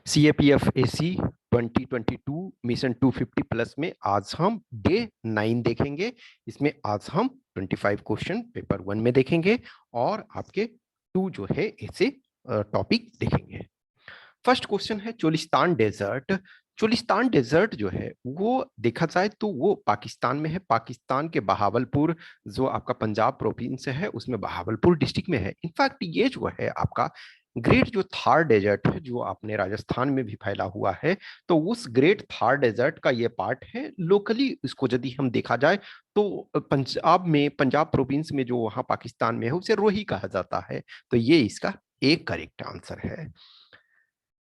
CAPF AC 2022 mission 250 plus में आज हम डे 9 देखेंगे। इसमें आज हम 25 क्वेश्चन पेपर 1 में देखेंगे और आपके 2 जो है ऐसे टॉपिक देखेंगे। फर्स्ट क्वेश्चन है चोलिस्तान डेजर्ट। चोलिस्तान डेजर्ट जो है वो देखा जाए तो वो पाकिस्तान में है। पाकिस्तान के बहावलपुर जो आपका पंजाब प्रोविंस है उसमें बहावलपुर डिस्ट्रिक्ट में है। इनफैक्ट ये जो है आपका ग्रेट जो थार डेजर्ट है जो अपने राजस्थान में भी फैला हुआ है, तो उस ग्रेट थार डेजर्ट का ये पार्ट है। लोकली इसको यदि हम देखा जाए तो पंजाब में, पंजाब प्रोविंस में जो वहां पाकिस्तान में है उसे रोही कहा जाता है। तो ये इसका एक करेक्ट आंसर है।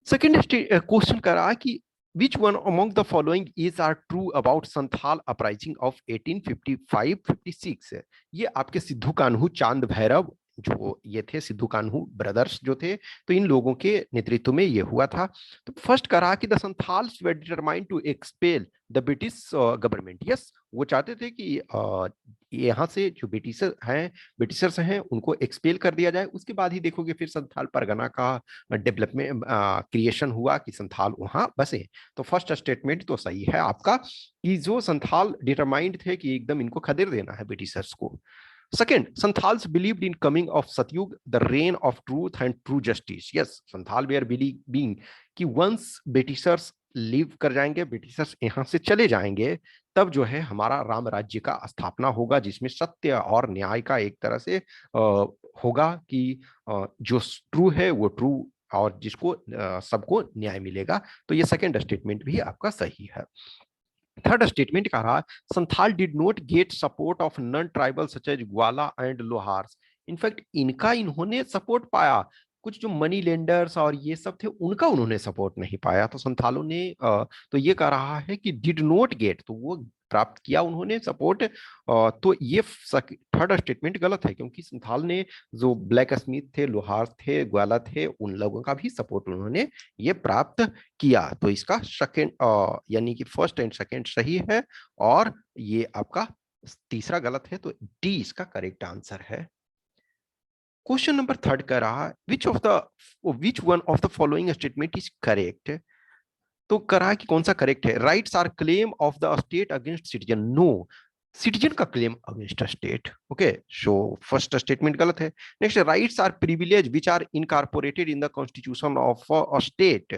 सेकेंड क्वेश्चन करा कि which one among the following is are true about Santhal uprising of 1855-56। ये आपके सिद्धू कान्हू चांद भैरव जो ये थे, सिद्धू कान्हू ब्रदर्स जो थे, तो इन लोगों के नेतृत्व में ये हुआ था। तो फर्स्ट करा कि the Santhals were determined to expel the British government. Yes, वो चाहते थे कि यहाँ से जो ब्रिटिशर्स हैं उनको एक्सपेल कर दिया जाए। उसके बाद ही देखोगे फिर संथाल परगना का डेवलपमेंट क्रिएशन हुआ कि संथाल वहां बसे। तो फर्स्ट स्टेटमेंट तो सही है आपका कि जो संथाल डिटरमाइंड थे कि एकदम इनको खदेड़ देना है ब्रिटिशर्स को। Second, Santhals believed in coming of Satyug, the reign of truth and true justice. Yes, Santhal were believing कि वंस ब्रिटिशर्स लीव कर जाएंगे, ब्रिटिशर्स यहाँ से चले जाएंगे, तब जो है हमारा राम राज्य का स्थापना होगा जिसमें सत्य और न्याय का एक तरह से होगा कि जो ट्रू है वो ट्रू और जिसको सबको न्याय मिलेगा। तो ये सेकेंड स्टेटमेंट भी आपका सही है। थर्ड स्टेटमेंट का रहा Santhal did not get support of non tribal such as Gwala and Lohars. In fact इनका इन्होंने सपोर्ट पाया, कुछ जो मनी लेंडर्स और ये सब थे उनका उन्होंने सपोर्ट नहीं पाया। तो संथालों ने तो ये कह रहा है कि डिड नॉट गेट, तो वो प्राप्त किया उन्होंने सपोर्ट। तो ये थर्ड स्टेटमेंट गलत है क्योंकि संथाल ने जो ब्लैक स्मिथ थे, लोहार थे, ग्वाला थे, उन लोगों का भी सपोर्ट उन्होंने ये प्राप्त किया। तो इसका सेकेंड यानी कि फर्स्ट एंड सेकेंड सही है और ये आपका तीसरा गलत है। तो डी इसका करेक्ट आंसर है। क्वेश्चन नंबर थर्ड का रहा which one of the following statement is correct. तो करा कि कौन सा करेक्ट है। Rights are claim of the state against citizen. No, citizen का claim against state. Okay, so first statement गलत है। Next, rights are privilege which are incorporated in the constitution of a state.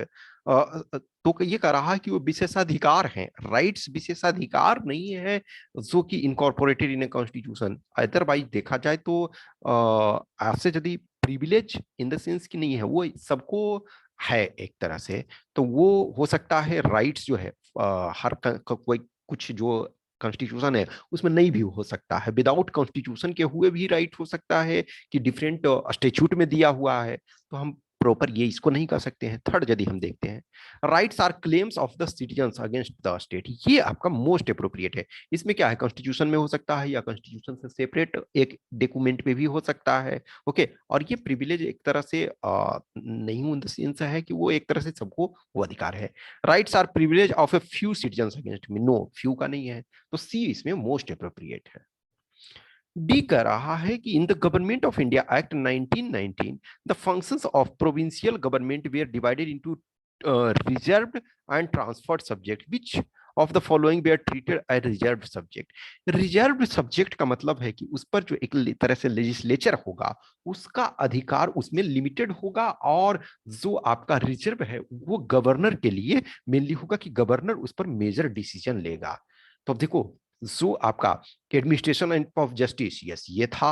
तो ये कह रहा है कि वो विशेषाधिकार हैं। राइट्स विशेषाधिकार नहीं है जो कि इनकॉर्पोरेटेड इन कॉन्स्टिट्यूशन। अदरवाइज देखा जाए तो ऐसे यदि प्रिविलेज इन द सेंस की नहीं है, वो सबको है एक तरह से, तो वो हो सकता है राइट्स जो है हर कोई कुछ जो कॉन्स्टिट्यूशन है उसमें नहीं भी हो सकता है, विदाउट कॉन्स्टिट्यूशन के हुए भी राइट हो सकता है कि डिफरेंट स्टेच्यूट में दिया हुआ है। तो हम प्रॉपर ये इसको नहीं कर सकते हैं। थर्ड यदि हम देखते हैं, rights are claims of the citizens against the state, ये आपका मोस्ट अप्रोप्रिएट है। इसमें क्या है, कॉन्स्टिट्यूशन में हो सकता है या कॉन्स्टिट्यूशन से सेपरेट एक डॉक्यूमेंट में भी हो सकता है। ओके, और ये प्रिविलेज एक तरह से नहीं इन द सेंस है कि वो एक तरह से सबको वो अधिकार है। Rights are privilege of a few citizens against me, no, few का नहीं है। तो सी इसमें मोस्ट अप्रोप्रिएट है। डी कह रहा है कि in the government of India act 1919 the functions of provincial government were divided into reserved and transferred subject, which of the following were treated as reserved subject. Reserved subject का मतलब है कि उस पर जो एक तरह से लेजिस्लेचर होगा उसका अधिकार उसमें लिमिटेड होगा, और जो आपका रिजर्व है वो गवर्नर के लिए मेनली होगा कि गवर्नर उस पर मेजर डिसीजन लेगा। तो अब देखो, जो आपका administration end of justice, yes, ये था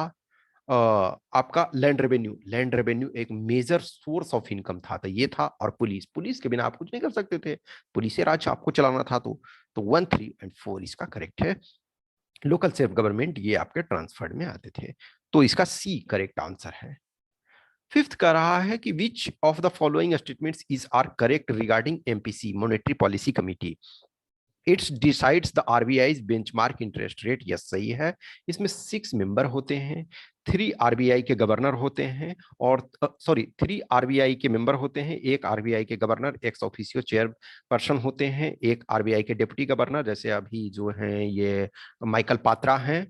आपका लैंड रेवेन्यू। लैंड रेवेन्यू एक मेजर सोर्स ऑफ इनकम था, तो ये था। और पुलिस, पुलिस के बिना आप कुछ नहीं कर सकते थे, पुलिस राज आपको चलाना था। तो 1, 3 एंड 4 इसका करेक्ट है। लोकल सेल्फ गवर्नमेंट ये आपके ट्रांसफर्ड में आते थे। तो इसका सी करेक्ट आंसर है। फिफ्थ का रहा है कि which of the following statements is are correct regarding MPC, monetary policy committee. It's decides the RBI benchmark interest rate, yes सही है। इसमें 6 मेंबर होते हैं, 3 आरबीआई के गवर्नर होते हैं, और सॉरी 3 आरबीआई के मेंबर होते हैं, एक आरबीआई के गवर्नर एक्स ऑफिशियो चेयरपर्सन होते हैं, एक आरबीआई के डिप्टी गवर्नर जैसे अभी जो हैं ये माइकल पात्रा हैं,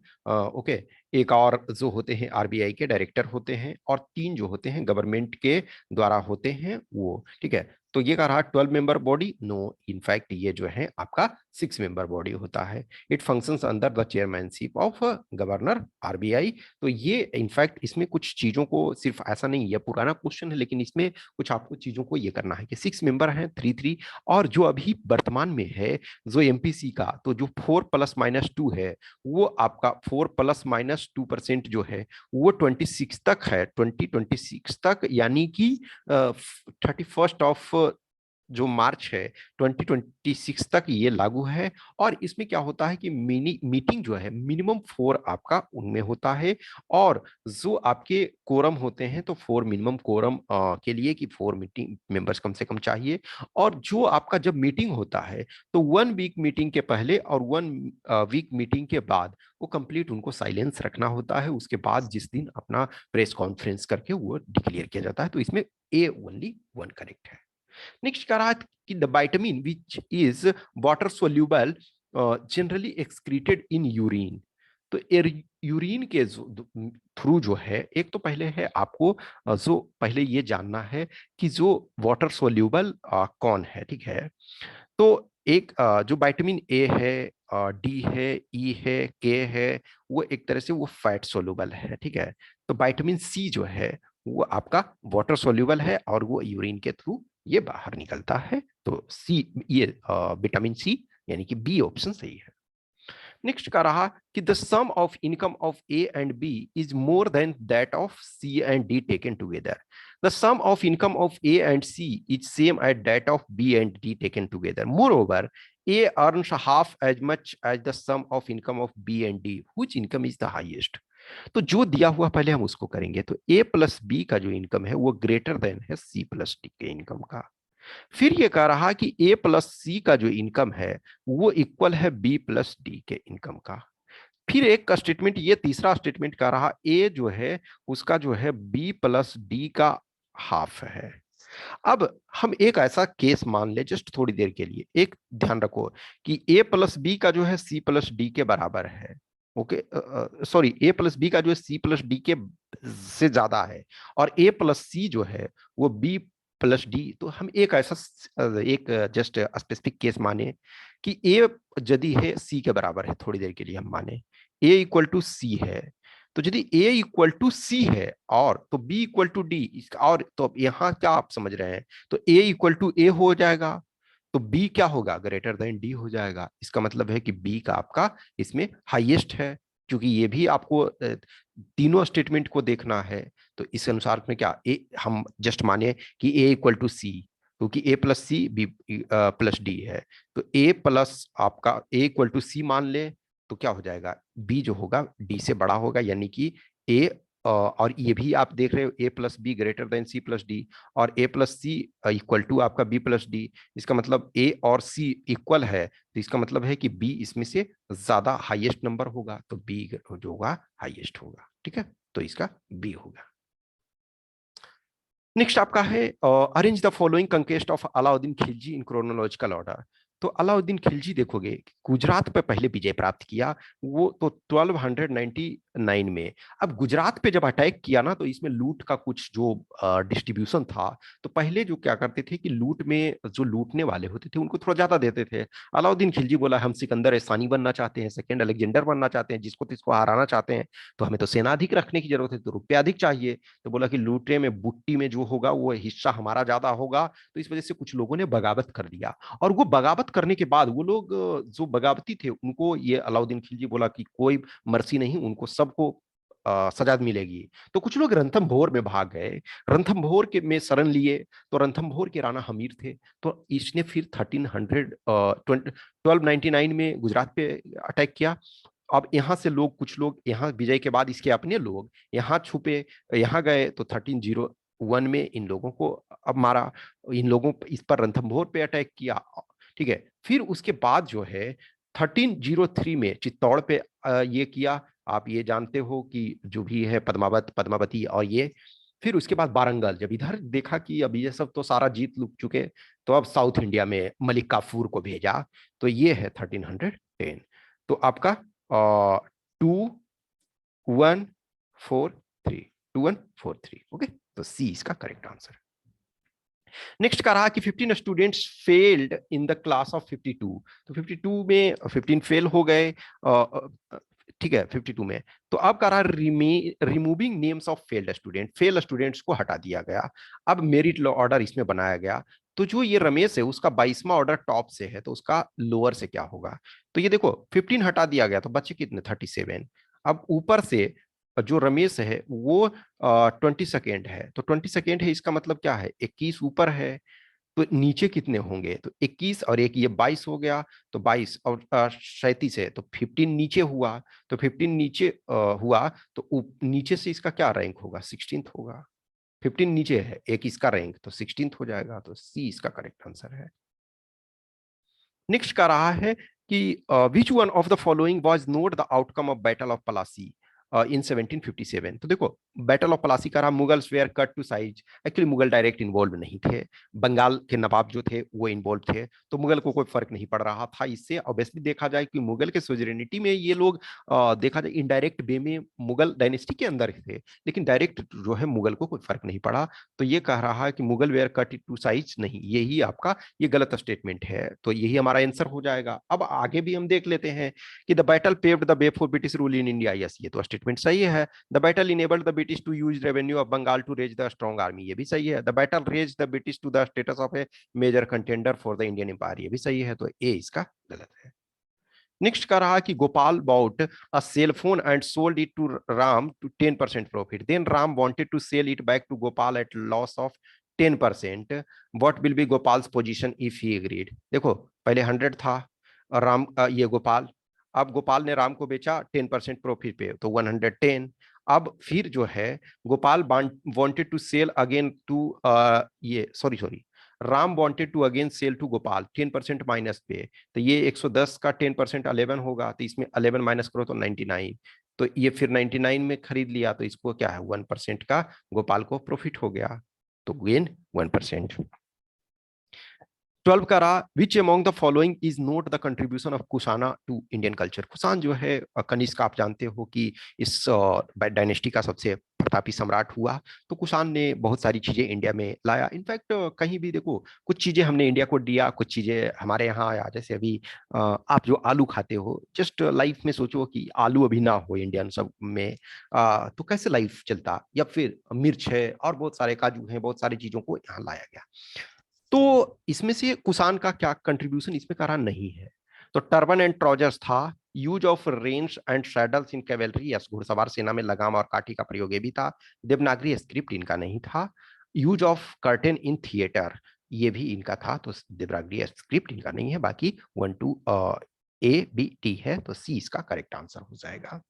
ओके, एक और जो होते हैं आरबीआई के डायरेक्टर होते हैं, और 3 जो होते हैं गवर्नमेंट के द्वारा होते हैं वो, ठीक है। तो ये कह रहा 12 मेंबर बॉडी, नो, इनफैक्ट ये जो है आपका 6 मेंबर बॉडी होता है। It functions under the chairmanship of governor RBI. तो ये इनफैक्ट इसमें कुछ चीजों को, सिर्फ ऐसा नहीं, ये पुराना क्वेश्चन है लेकिन इसमें कुछ आपको चीजों को ये करना है कि 6 मेंबर हैं, 3 3, और जो अभी वर्तमान में है जो एमपीसी का, तो जो 4+-2 है वो आपका 4+-2% जो है वो 26 तक है, 2026 तक, यानी कि 31 जो मार्च है 2026 तक ये लागू है। और इसमें क्या होता है कि मीटिंग जो है मिनिमम 4 आपका उनमें होता है, और जो आपके कोरम होते हैं तो 4 मिनिमम कोरम के लिए कि 4 मीटिंग मेंबर्स कम से कम चाहिए। और जो आपका जब मीटिंग होता है तो 1 वीक मीटिंग के पहले और 1 वीक मीटिंग के बाद वो कंप्लीट उनको साइलेंस रखना होता है। उसके बाद जिस दिन अपना प्रेस कॉन्फ्रेंस करके वो डिक्लेयर किया जाता है। तो इसमें ए ओनली 1 करेक्ट है। नेक्स्ट कह रहा है कि the vitamin which is water soluble generally excreted in urine. तो यूरिन के थ्रू जो है, एक तो पहले है आपको जो पहले ये जानना है कि जो वाटर सोल्यूबल कौन है, ठीक है। तो एक जो विटामिन ए है, डी है, ई है, के है, वो एक तरह से वो फैट सोल्यूबल है, ठीक है। तो विटामिन सी जो है वो आपका वाटर सोल्यूबल है और वो यूरिन के थ्रू ये बाहर निकलता है। तो सी, ये विटामिन सी यानी कि बी ऑप्शन सही है। नेक्स्ट का रहा कि the sum of income of A and B is more than that of C and D taken together. The sum of income of A and C is same at that of B and D taken together. Moreover A earns half as much as the sum of income of B and D, which income is the highest. तो जो दिया हुआ पहले हम उसको करेंगे। तो ए plus B का जो इनकम है वो ग्रेटर देन है सी प्लस डी के इनकम का। फिर ये कह रहा कि ए प्लस सी का जो इनकम है वो इक्वल है बी प्लस डी के इनकम का। फिर एक स्टेटमेंट, ये तीसरा स्टेटमेंट कह रहा ए जो है उसका जो है बी प्लस डी का हाफ है। अब हम एक ऐसा केस मान ले जस्ट थोड़ी देर के लिए, एक ध्यान रखो कि ए प्लस बी का जो है सी प्लस डी के बराबर है। ओके, सॉरी, ए प्लस बी का जो है सी प्लस डी के से ज्यादा है, और ए प्लस सी जो है वो बी प्लस डी। तो हम एक ऐसा एक जस्ट स्पेसिफिक केस माने कि ए यदि है सी के बराबर है, थोड़ी देर के लिए हम माने ए इक्वल टू सी है। तो यदि ए इक्वल टू सी है और तो बी इक्वल टू डी, और तो यहाँ क्या आप समझ रहे हैं, तो ए इक्वल टू ए हो जाएगा, तो बी क्या होगा, ग्रेटर देन डी हो जाएगा। इसका मतलब है कि बी का आपका इसमें हाईएस्ट है, क्योंकि ये भी आपको तीनों स्टेटमेंट को देखना है। तो इस अनुसार में क्या ए, हम जस्ट माने कि ए इक्वल टू सी, क्योंकि A plus C B plus D है। तो ए प्लस आपका ए इक्वल टू सी मान ले तो क्या हो जाएगा, बी जो होगा डी से बड़ा होगा, यानी कि ए, और ये भी आप देख रहे हो A plus B greater than C plus D, और A plus C equal to आपका बी प्लस डी। इसका मतलब ए और सी इक्वल है, तो इसका मतलब है कि बी इसमें से ज्यादा हाईएस्ट नंबर होगा, तो बी जो होगा हाईएस्ट होगा, ठीक है। तो इसका बी होगा। नेक्स्ट आपका है arrange the following conquest of Alauddin Khilji in chronological order. तो अलाउद्दीन खिलजी देखोगे गुजरात पे पहले विजय प्राप्त किया, वो तो 1299 में। अब गुजरात पे जब अटैक किया ना, तो इसमें लूट का कुछ जो डिस्ट्रीब्यूशन था, तो पहले जो क्या करते थे कि लूट में जो लूटने वाले होते थे उनको थोड़ा ज्यादा देते थे। अलाउद्दीन खिलजी बोला हम सिकंदर एहसानी बनना चाहते हैं, सेकंड अलेक्जेंडर बनना चाहते हैं, जिसको तिसको हराना चाहते हैं, तो हमें तो सेना अधिक रखने की जरूरत है, तो रुपया अधिक चाहिए। तो बोला कि लूटे में बुट्टी में जो होगा वो हिस्सा हमारा ज्यादा होगा। तो इस वजह से कुछ लोगों ने बगावत कर दिया, और वो बगावत करने के बाद वो लोग जो बगावती थे उनको ये अलाउद्दीन खिलजी बोला कि कोई मर्सी नहीं, उनको सबको सजा मिलेगी। तो कुछ लोग रणथंभौर में भाग गए, रणथंभौर के में शरण लिए। तो रणथंभौर के राणा हमीर थे, तो इसने फिर 1299 में गुजरात पे अटैक किया। अब यहाँ से लोग, कुछ लोग यहाँ विजय के बाद इसके अपने लोग यहाँ छुपे, यहाँ गए, तो 1301 में इन लोगों को अब मारा, इन लोगों इस पर रणथंभौर पे अटैक किया, ठीक है। फिर उसके बाद जो है 1303 में चित्तौड़ पे ये किया। आप ये जानते हो कि जो भी है पद्मावत, पद्मावती और ये। फिर उसके बाद बारंगल, जब इधर देखा कि अब ये सब तो सारा जीत लुक चुके, तो अब साउथ इंडिया में मलिक काफूर को भेजा। तो ये है 1310। तो आपका 2143, 2143, ओके। तो सी इसका करेक्ट आंसर। नेक्स्ट का रहा कि 15 students failed in the class of 52। तो 52 में 15 फेल हो गए, ठीक है 52 में। तो अब कह रहा removing names of failed student, fail students को हटा दिया गया। अब मेरिट ऑर्डर इसमें बनाया गया। तो जो ये रमेश है उसका 22वां ऑर्डर टॉप से है, तो उसका लोअर से क्या होगा। तो ये देखो 15 हटा दिया गया तो बच्चे कितने 37। अब ऊपर से जो रमेश है वो 22 है, तो 22 है, इसका मतलब क्या है 21 ऊपर है। तो नीचे कितने होंगे, तो 21 और एक ये 22 हो गया। तो 22 और 37 है तो 15 नीचे हुआ। तो 15 नीचे हुआ तो नीचे से इसका क्या रैंक होगा 16th होगा। 15 नीचे है एक इसका रैंक तो 16th हो जाएगा, तो सी इसका करेक्ट आंसर है। नेक्स्ट का रहा है कि which one of the following was not the outcome of battle of Plassey in 1757। तो देखो बैटल ऑफ पलासी का रहा Mughals were cut to size. Actually Mughal direct involve नहीं थे, बंगाल के नवाब जो थे वो इन्वॉल्व थे, तो मुगल को कोई फर्क नहीं पड़ रहा था इससे। ऑब्वियसली देखा जाए कि मुगल के सोजरेनिटी में ये लोग देखा जाए इनडायरेक्ट वे में मुगल डायनेस्टी के अंदर थे, लेकिन डायरेक्ट जो है मुगल को कोई फर्क नहीं पड़ा। तो ये कह रहा है कि Mughal were cut to size नहीं, यही आपका ये गलत स्टेटमेंट है, तो यही हमारा आंसर हो जाएगा। अब आगे भी हम देख लेते हैं कि the battle paved the way for British rule in India. Yes ये तो स्टेटमेंट सही है। The battle enabled the British to use revenue of Bengal to raise the strong army, ये भी सही है। The battle raise the British to the status of a major contender for the Indian empire, ये भी सही है, तो ए इसका गलत है। नेक्स्ट का रहा कि Gopal bought a cell phone and sold it to Ram to 10% profit. Then Ram wanted to sell it back to Gopal at loss of 10%. What will be Gopal's position if he agreed? देखो पहले 100 था और राम ये गोपाल, अब गोपाल ने राम को बेचा 10% profit पे तो 110। अब फिर जो है Gopal wanted to sell again to ये sorry sorry Ram wanted to again sell to Gopal 10% minus पे, तो ये 110 का 10% 11 होगा, तो इसमें 11 माइनस करो तो 99। तो ये फिर 99 में खरीद लिया, तो इसको क्या है 1% का गोपाल को प्रॉफिट हो गया, तो गेन 1%। 12 का रहा which among the following is not the contribution of Kushana to Indian culture. Kushan जो है कनिष्क आप जानते हो कि इस डायनेस्टी का सबसे प्रतापी सम्राट हुआ। तो कुशान ने बहुत सारी चीजें इंडिया में लाया। इनफैक्ट कहीं भी देखो कुछ चीजें हमने इंडिया को दिया, कुछ चीजें हमारे यहाँ आया। जैसे अभी आप जो आलू खाते हो, जस्ट लाइफ में सोचो कि आलू अभी ना हो इंडियन सब में, तो कैसे लाइफ चलता। या फिर मिर्च है और बहुत सारे काजू हैं, बहुत सारी चीजों को यहाँ लाया गया। तो इसमें से कुषाण का क्या कंट्रीब्यूशन इसमें करा नहीं है। तो टर्बन एंड ट्राउजर्स था, use of range and saddles in cavalry, घुड़सवार सेना में लगाम और काठी का प्रयोग ये भी था। देवनागरी स्क्रिप्ट इनका नहीं था। Use of curtain in theatre ये भी इनका था, तो देवनागरी स्क्रिप्ट इनका नहीं है। बाकी 1 2 ए बी टी है, तो सी इसका करेक्ट आंसर हो जाएगा।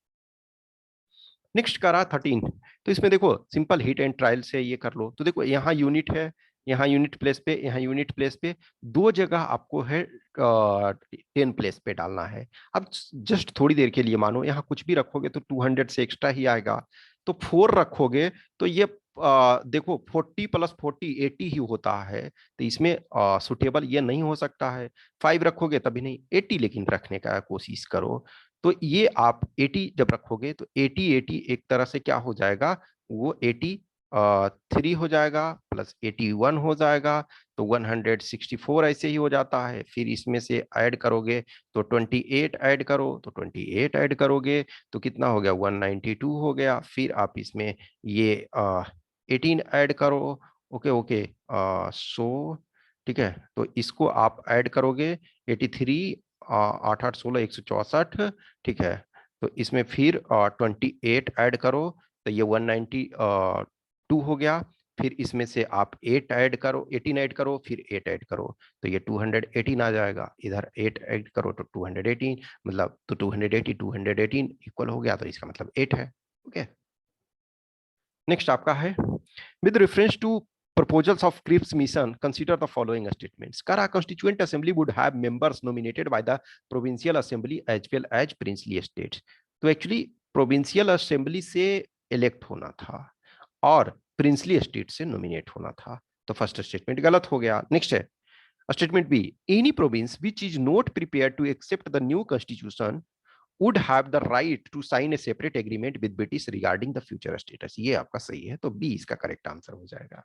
नेक्स्ट करा 13। तो इसमें देखो सिंपल हिट एंड ट्रायल से ये कर लो। तो देखो यहाँ यूनिट है, यहाँ यूनिट प्लेस पे, यहाँ यूनिट प्लेस पे, दो जगह आपको है 10 प्लेस पे डालना है। अब जस्ट थोड़ी देर के लिए मानो यहाँ कुछ भी रखोगे तो 200 से एक्स्ट्रा ही आएगा। तो 4 रखोगे तो ये देखो 40 प्लस 40 80 ही होता है, तो इसमें सुटेबल ये नहीं हो सकता है। 5 रखोगे तभी नहीं, 80 लेकिन रखने का कोशिश करो। तो ये आप 80 जब रखोगे तो 80 80 एक तरह से क्या हो जाएगा, वो 83 हो जाएगा प्लस 81 हो जाएगा, तो 164 ऐसे ही हो जाता है। फिर इसमें से ऐड करोगे तो 28 ऐड करो, तो 28 ऐड करोगे तो कितना हो गया 192 हो गया। फिर आप इसमें ये 18 ऐड करो। ओके ओके सो ठीक है, तो इसको आप ऐड करोगे 83 8 8 16 164, ठीक है। तो इसमें फिर 28 ऐड करो तो ये 192 हो गया। फिर इसमें से आप 8 ऐड करो, 18 ऐड करो, फिर 8 ऐड करो तो ये 218 आ जाएगा। इधर 8 ऐड करो तो 218, मतलब तो 280 218 इक्वल हो गया, तो इसका मतलब 8 है। ओके नेक्स्ट आपका है with reference to proposals of Cripps mission, consider the following statements. Kara Constituent Assembly would have members nominated by the Provincial Assembly as well as princely states. तो एक्चुअली प्रोविंशियल असेंबली से elect होना था और princely state से nominate होना था, तो first statement गलत हो गया। नेक्स्ट है statement B, any province which is not prepare to accept the new constitution would have the right to sign a separate agreement with British regarding the future status. ये आपका सही है, तो B इसका करेक्ट आंसर हो जाएगा।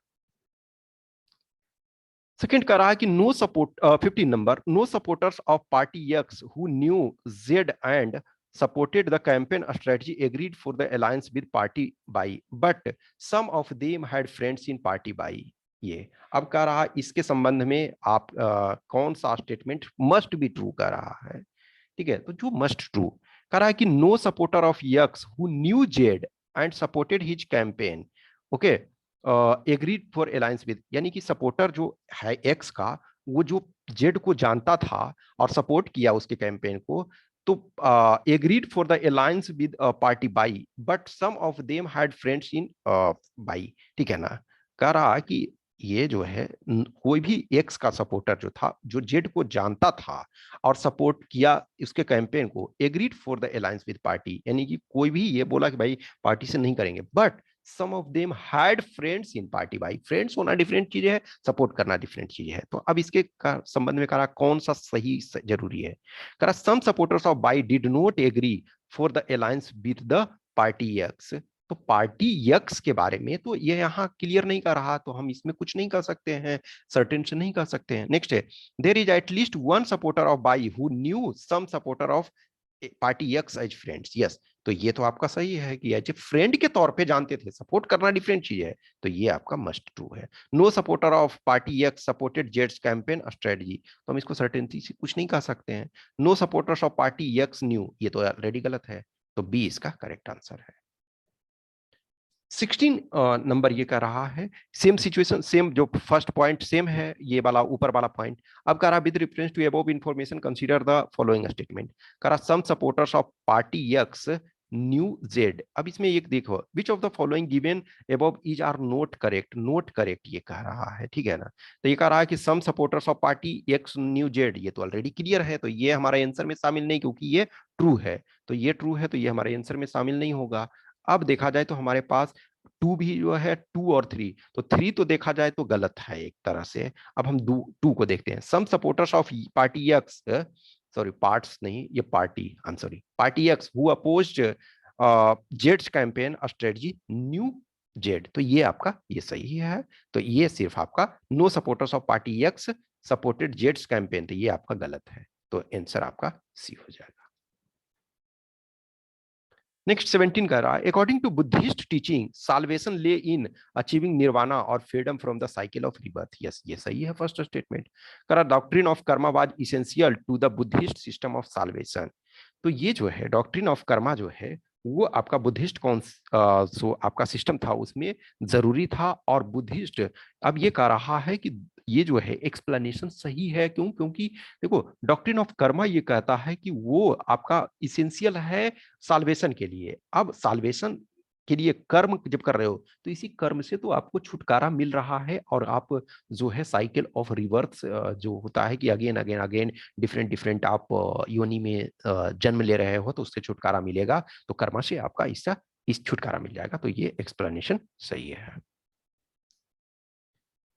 Second कह रहा है कि no support 15 number, no supporters of party X who knew Z and supported the campaign strategy agreed for the alliance with party Y, but some of them had friends in party Y. ये अब कह रहा इसके संबंध में आप कौन सा स्टेटमेंट मस्ट बी ट्रू कर रहा है। ठीक है, तो जो मस्ट ट्रू कह रहा है कि no supporter of X who knew Z and supported his campaign, okay, agreed for alliance with, यानी कि सपोर्टर जो है एक्स का, वो जो जेड को जानता था और सपोर्ट किया उसके कैंपेन को, तो agreed for the alliance with party Y, but some of them had friends in Y. ठीक है ना, कह रहा कि ये जो है कोई भी एक्स का सपोर्टर जो था, जो जेड को जानता था और सपोर्ट किया उसके कैंपेन को, agreed for the alliance with party, यानी कि कोई भी ये बोला कि भाई पार्टी से नहीं करेंगे, but some of them had friends in party. भाई फ्रेंड्स होना डिफरेंट चीज है, सपोर्ट करना डिफरेंट चीज है। तो अब इसके संबंध में करा कौन सा सही जरूरी है। करा some supporters of Y did not agree for the alliance with the party X. तो पार्टी यक्स के बारे में तो ये यहाँ क्लियर नहीं कर रहा, तो हम इसमें कुछ नहीं कर सकते हैं, सर्टेन से नहीं कर सकते हैं। नेक्स्ट है, there is at least one supporter of Y who knew some supporter of party X as friends. Yes, तो ये तो आपका सही है कि एज ए फ्रेंड के तौर पे जानते थे, सपोर्ट करना डिफरेंट चीज है, तो ये आपका मस्ट ट्रू है। No supporter of party X supported जेड्स कैंपेन स्ट्रेटजी, तो हम इसको सर्टेनिटी से कुछ नहीं कह सकते हैं। No supporters of party X knew, ये तो ऑलरेडी गलत है, तो बी इसका करेक्ट आंसर है। 16 नंबर ये कह रहा है, सेम सिचुएशन, सेम जो फर्स्ट पॉइंट सेम है, ये वाला ऊपर वाला पॉइंट। अब कह रहा with reference to above information consider the following statement. कह रहा some supporters of party X knew Z. अब इसमें एक देखो, which of the following given above is are not correct, not correct ये कह रहा है। ठीक है ना, तो ये कह रहा है कि some supporters of party X knew Z, ये तो ऑलरेडी क्लियर है, तो ये हमारे आंसर में शामिल नहीं, क्योंकि ये ट्रू है। तो ये ट्रू है, तो ये हमारे आंसर में शामिल नहीं होगा। अब देखा जाए तो हमारे पास टू भी जो है, टू और थ्री, तो थ्री तो देखा जाए तो गलत है एक तरह से। अब हम टू को देखते हैं। Some supporters of party X, sorry parts नहीं, ये party, I am sorry, party X who opposed जेड्स कैंपेन स्ट्रेटजी न्यू जेड, तो ये आपका ये सही है। तो ये सिर्फ आपका no supporters of party X supported जेड्स कैंपेन, तो ये आपका गलत है, तो आंसर आपका सी हो जाएगा। नेक्स्ट 17 कह रहा है, according to Buddhist teaching salvation lie in achieving nirvana और freedom from the cycle of rebirth. Yes, ये सही है फर्स्ट स्टेटमेंट। कह रहा doctrine of karma was essential to the Buddhist system of salvation. तो ये जो है डॉक्ट्रिन ऑफ कर्मा जो है, वो आपका बुद्धिस्ट कौन सो आपका सिस्टम था, उसमें जरूरी था। और बुद्धिस्ट अब ये कह रहा है कि ये जो है एक्सप्लेनेशन सही है, क्यों, क्योंकि देखो डॉक्ट्रिन ऑफ कर्मा ये कहता है कि वो आपका इसेंशियल है साल्वेशन के लिए। अब साल्वेशन के लिए कर्म जब कर रहे हो, तो इसी कर्म से तो आपको छुटकारा मिल रहा है, और आप जो है साइकिल ऑफ रिवर्स जो होता है कि again again again different different आप योनि में जन्म ले रहे हो, तो उससे छुटकारा मिलेगा। तो कर्म से आपका इसका इस छुटकारा मिल जाएगा, तो ये एक्सप्लेनेशन सही है।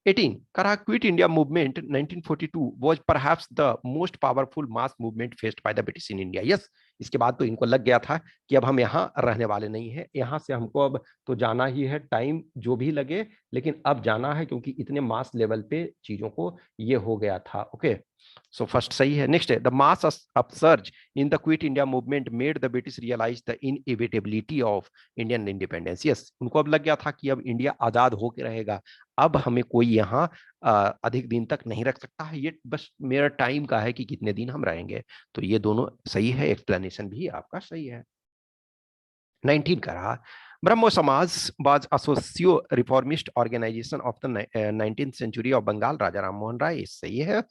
18 करा quit India movement 1942 was perhaps the most powerful mass movement faced by the British in India. Yes, इसके बाद तो इनको लग गया था कि अब हम यहाँ रहने वाले नहीं है, यहाँ से हमको अब तो जाना ही है, टाइम जो भी लगे, लेकिन अब जाना है, क्योंकि इतने मास लेवल पे चीजों को ये हो गया था। ओके, सो फर्स्ट सही है। नेक्स्ट है, the mass upsurge in the quit India movement made the British realise the inevitability of Indian independence. Yes, उनको अब लग गया था कि अब इंडिया आजाद होकर रहेगा, अब हमें कोई यहाँ अधिक दिन तक नहीं रख सकता है, ये बस मेरा टाइम का है कि कितने दिन हम रहेंगे। तो ये दोनों सही है, एक्सप्लेनेशन भी आपका सही है। 19 का रहा, Brahmo Samaj was a socio reformist organisation of the 19th century of Bengal, Raja Ram Mohan Roy, सही है।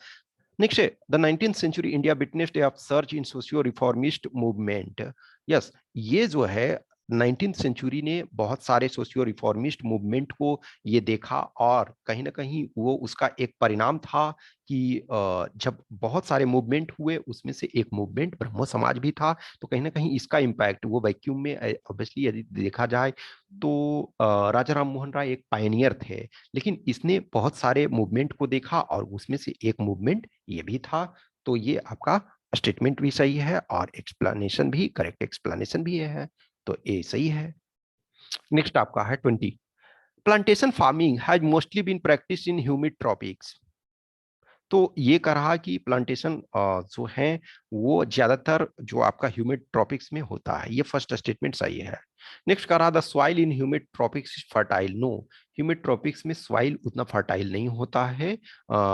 नेक्स्ट है, the 19th century India witnessed a surge in socio reformist movement. Yes, ये जो है 19th सेंचुरी ने बहुत सारे सोशियो रिफॉर्मिस्ट मूवमेंट को ये देखा, और कहीं ना कहीं वो उसका एक परिणाम था कि जब बहुत सारे मूवमेंट हुए, उसमें से एक मूवमेंट ब्रह्मो समाज भी था। तो कहीं ना कहीं इसका इम्पैक्ट वो वैक्यूम में ऑब्वियसली यदि देखा जाए तो राजा राम मोहन राय एक पायनियर थे, लेकिन इसने बहुत सारे मूवमेंट को देखा, और उसमें से एक मूवमेंट ये भी था। तो ये आपका स्टेटमेंट भी सही है, और एक्सप्लेनेशन भी, करेक्ट एक्सप्लेनेशन भी है, तो ये सही है। नेक्स्ट आपका है 20, plantation farming has mostly been practice in humid tropics. तो ये कह रहा कि प्लांटेशन जो है वो ज्यादातर जो आपका ह्यूमिड ट्रॉपिक्स में होता है। ये फर्स्ट स्टेटमेंट सही है। नेक्स्ट कह रहा the soil in humid tropics fertile. No, humid tropics में सॉइल उतना फर्टाइल नहीं होता है।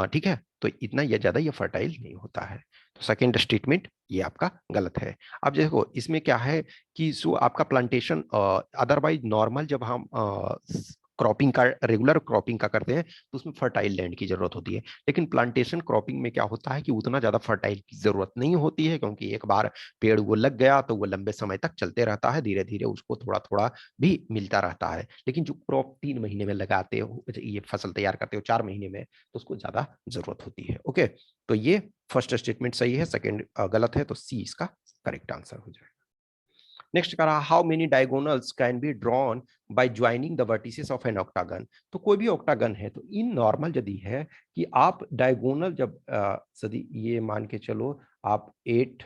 ठीक है, तो इतना या ज्यादा ये फर्टाइल नहीं होता है। तो सेकेंड स्टेटमेंट ये आपका गलत है। अब देखो इसमें क्या है कि जो आपका प्लांटेशन अदरवाइज नॉर्मल जब हम क्रॉपिंग का रेगुलर क्रॉपिंग का करते हैं तो उसमें फर्टाइल लैंड की जरूरत होती है। लेकिन प्लांटेशन क्रॉपिंग में क्या होता है कि उतना ज्यादा फर्टाइल की जरूरत नहीं होती है, क्योंकि एक बार पेड़ वो लग गया तो वो लंबे समय तक चलते रहता है, धीरे धीरे उसको थोड़ा थोड़ा भी मिलता रहता है। लेकिन जो क्रॉप 3 महीने में लगाते हो, ये फसल तैयार करते हो 4 महीने में, तो उसको ज्यादा जरूरत होती है। ओके, तो ये फर्स्ट स्टेटमेंट सही है, सेकेंड गलत है, तो सी इसका करेक्ट आंसर हो जाएगा। नेक्स्ट करा how many diagonals can be drawn by joining the vertices of an octagon. तो कोई भी ऑक्टागन है तो इन नॉर्मल यदि है कि आप डायगोनल जब यदि ये मान के चलो आप 8,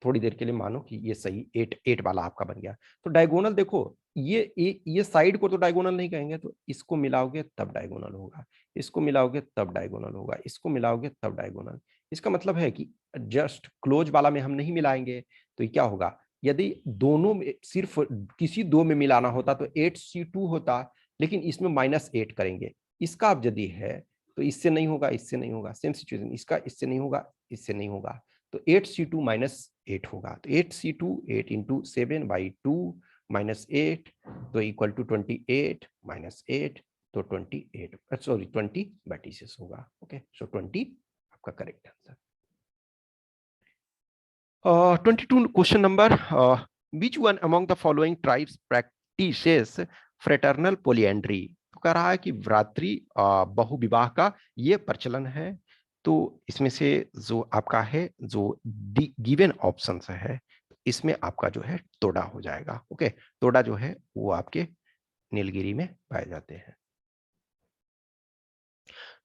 थोड़ी देर के लिए मानो कि ये सही 8 वाला आपका बन गया, तो डायगोनल देखो ये साइड को तो डायगोनल नहीं कहेंगे, तो इसको मिलाओगे तब डायगोनल होगा, इसको मिलाओगे तब डायगोनल होगा, इसको मिलाओगे तब डायगोनल। इसका मतलब है कि जस्ट क्लोज वाला में हम नहीं मिलाएंगे तो ये क्या होगा, यदि दोनों में सिर्फ किसी दो में मिलाना होता तो 8C2 होता, लेकिन इसमें -8 करेंगे। इसका अब यदि है तो इससे नहीं होगा, इससे नहीं होगा, सेम सिचुएशन, इसका इससे नहीं होगा, इससे नहीं होगा, तो 8C2 -8 होगा। तो 8C2 8 इंटू 7/2 -8 तो इक्वल टू 28 -8 तो 28, सॉरी 20 वर्टिसेस होगा। ओके, सो 20 आपका correct answer. 22 question number, which one among the following tribes practises fraternal polyandry. तो कह रहा है कि भ्रातृ बहुविवाह का ये प्रचलन है। तो इसमें से जो आपका है जो गिवन ऑप्शन है इसमें आपका जो है तोड़ा हो जाएगा। ओके, तोड़ा जो है वो आपके नीलगिरी में पाए जाते हैं।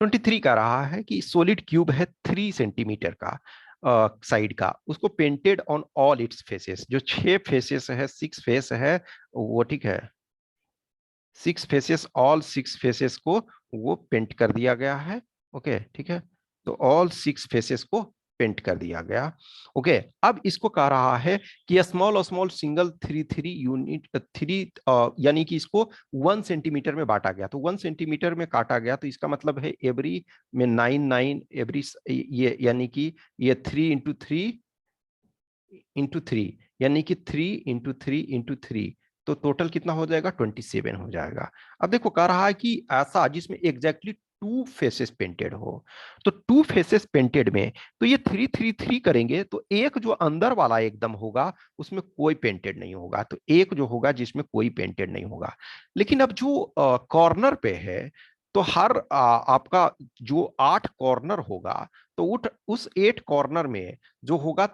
23 का रहा है कि सॉलिड क्यूब है 3 सेंटीमीटर का साइड का, उसको painted on all it's faces. जो 6 फेसेस है, 6 फेस है वो, ठीक है, 6 फेसेस, ऑल 6 फेसेस को वो पेंट कर दिया गया है। ओके, ठीक है, तो ऑल 6 फेसेस को पेंट कर दिया गया। ओके, अब इसको कह रहा है कि स्मॉल और स्मॉल सिंगल 3 यूनिट 3 यानी कि इसको 1 सेंटीमीटर में बांटा गया, तो 1 सेंटीमीटर में काटा गया, तो इसका मतलब है एवरी में 9 एवरी, ये यानी कि ये 3 इंटू 3 यानी कि 3 इंटू 3 तो टोटल कितना हो जाएगा, 27 हो जाएगा। अब देखो कह रहा है कि ऐसा जिसमें एग्जैक्टली 2 फेसेस पेंटेड हो, तो 2 फेसेस पेंटेड में तो ये 3 करेंगे, तो एक जो अंदर वाला एकदम होगा उसमें कोई पेंटेड नहीं होगा, तो एक जो होगा जिसमें कोई पेंटेड नहीं होगा। लेकिन अब जो कॉर्नर पे है, तो हर आपका जो 8 कॉर्नर होगा, तो उस 8 कॉर्नर में जो होगा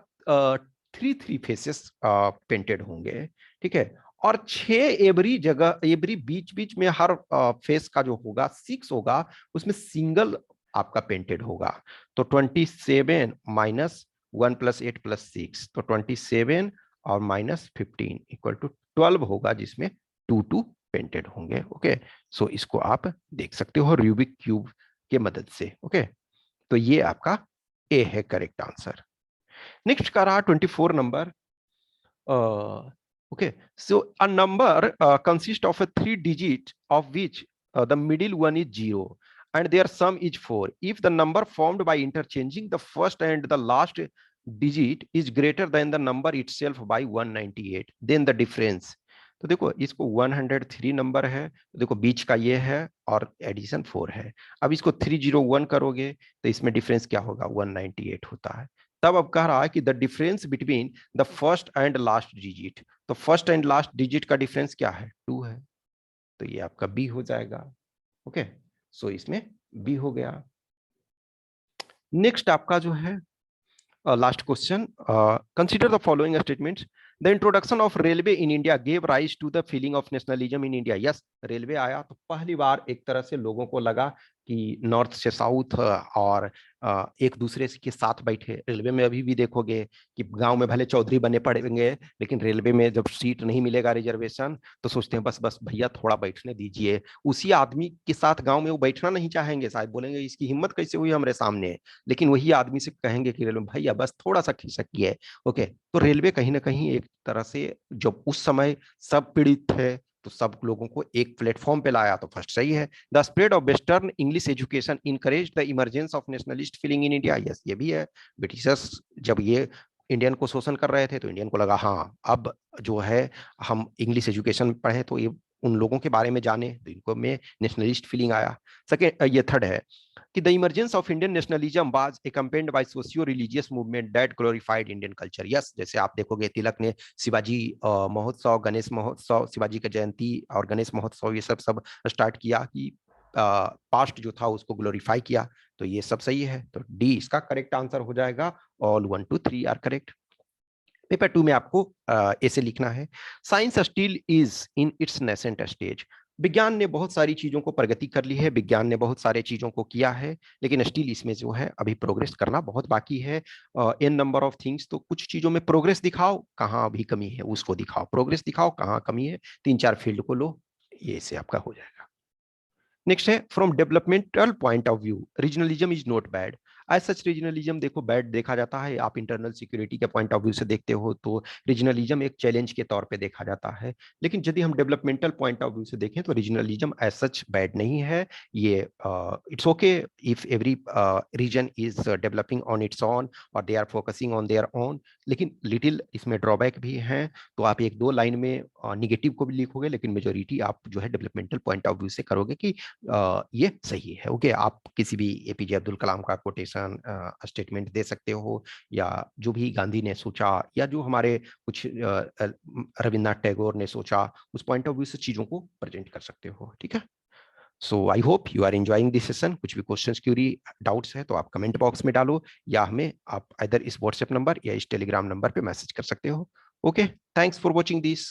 3 फेसेस पेंटेड होंगे, ठीक है, और 6 एवरी जगह, एवरी बीच बीच में हर फेस का जो होगा 6 होगा, उसमें सिंगल आपका पेंटेड होगा। तो 27 माइनस 1 + 8 + 6 तो 27 और -15 इक्वल टू 12 होगा, जिसमें 2 पेंटेड होंगे। ओके, सो इसको आप देख सकते हो रूबिक क्यूब के मदद से। ओके, तो ये आपका ए है करेक्ट आंसर। नेक्स्ट का रहा 24 number. Okay, so a number consists of a 3 digit of which the middle one is 0 and their sum is 4. If the number formed by interchanging the first and the last digit is greater than the number itself by 198, then the difference. तो देखो इसको 103 number है, तो देखो बीच का ये है और एडिशन 4 है। अब इसको 301 करोगे तो इसमें डिफरेंस क्या होगा, 198 होता है। तब अब कह रहा है कि the difference between the first and last digit, तो फर्स्ट एंड लास्ट डिजिट का डिफरेंस क्या है, 2 है, तो ये आपका बी हो जाएगा। ओके, सो इसमें बी हो गया। नेक्स्ट आपका जो है last question, consider the following statements. The introduction of railway in India gave rise to the feeling of nationalism in India. Yes, railway आया तो पहली बार एक तरह से लोगों को लगा कि नॉर्थ से साउथ और एक दूसरे के साथ बैठे। रेलवे में अभी भी देखोगे कि गांव में भले चौधरी बने पड़ेंगे, लेकिन रेलवे में जब सीट नहीं मिलेगा रिजर्वेशन तो सोचते हैं बस बस भैया थोड़ा बैठने दीजिए। उसी आदमी के साथ गांव में वो बैठना नहीं चाहेंगे, शायद बोलेंगे इसकी हिम्मत कैसे हुई हमारे सामने, लेकिन वही आदमी से कहेंगे कि रेलवे भैया बस थोड़ा सा खिसकिए। ओके, तो रेलवे कहीं ना कहीं एक तरह से जब उस समय सब पीड़ित थे तो सब लोगों को एक प्लेटफॉर्म पे लाया, तो फर्स्ट सही है। The spread of western English education encourage the emergence of nationalist feeling in India. Yes, ये भी है। ब्रिटिशर्स जब ये इंडियन को शोषण कर रहे थे तो इंडियन को लगा हाँ अब जो है हम इंग्लिश एजुकेशन पढ़े तो ये उन लोगों के बारे में जाने, तो इनको में नेशनलिस्ट फीलिंग आया। सेकेंड, ये थर्ड है कि the emergence of Indian nationalism was accompanied by socio religious movement that glorified Indian culture. Yes, जैसे आप देखोगे तिलक ने शिवाजी महोत्सव, गणेश महोत्सव, शिवाजी का जयंती और गणेश महोत्सव ये सब स्टार्ट किया कि पास्ट जो था उसको ग्लोरीफाई किया। तो ये सब सही है, तो डी इसका करेक्ट आंसर हो जाएगा। All 1 2 3 are correct. पेपर 2 में आपको ऐसे लिखना है, science still is in its nascent stage. विज्ञान ने बहुत सारी चीजों को प्रगति कर ली है, विज्ञान ने बहुत सारी चीजों को किया है, लेकिन स्टिल इसमें जो है अभी प्रोग्रेस करना बहुत बाकी है। एन नंबर ऑफ थिंग्स, तो कुछ चीजों में प्रोग्रेस दिखाओ, कहाँ अभी कमी है उसको दिखाओ, प्रोग्रेस दिखाओ कहाँ कमी है, 3 4 फील्ड को लो, ये से आपका हो जाएगा। नेक्स्ट है, from developmental point of view regionalism is not bad. As such regionalism देखो बैड देखा जाता है, आप इंटरनल सिक्योरिटी के पॉइंट ऑफ व्यू से देखते हो तो रीजनलिज्म एक चैलेंज के तौर पे देखा जाता है, लेकिन यदि हम डेवलपमेंटल पॉइंट ऑफ व्यू से देखें तो रीजनलिज्म एज सच बैड नहीं है। ये it's okay if every region is developing on its own और they are focusing on their own, लेकिन लिटिल इसमें ड्रॉबैक भी हैं। तो आप एक दो लाइन में निगेटिव को भी लिखोगे, लेकिन मेजोरिटी आप जो है डेवलपमेंटल पॉइंट ऑफ व्यू से करोगे कि ये सही है। ओके, आप किसी भी एपीजे अब्दुल कलाम का कोटेशन स्टेटमेंट दे सकते हो, या जो भी गांधी ने सोचा, या जो हमारे कुछ रविन्द्रनाथ टैगोर ने सोचा, उस पॉइंट ऑफ व्यू से चीजों को प्रेजेंट कर सकते हो। ठीक है, so I hope you are enjoying this session. कुछ भी क्वेश्चंस क्यूरी डाउट्स है तो आप कमेंट बॉक्स में डालो, या हमें आप इधर इस व्हाट्सएप नंबर या इस टेलीग्राम नंबर पे मैसेज कर सकते हो। Okay, thanks for watching this.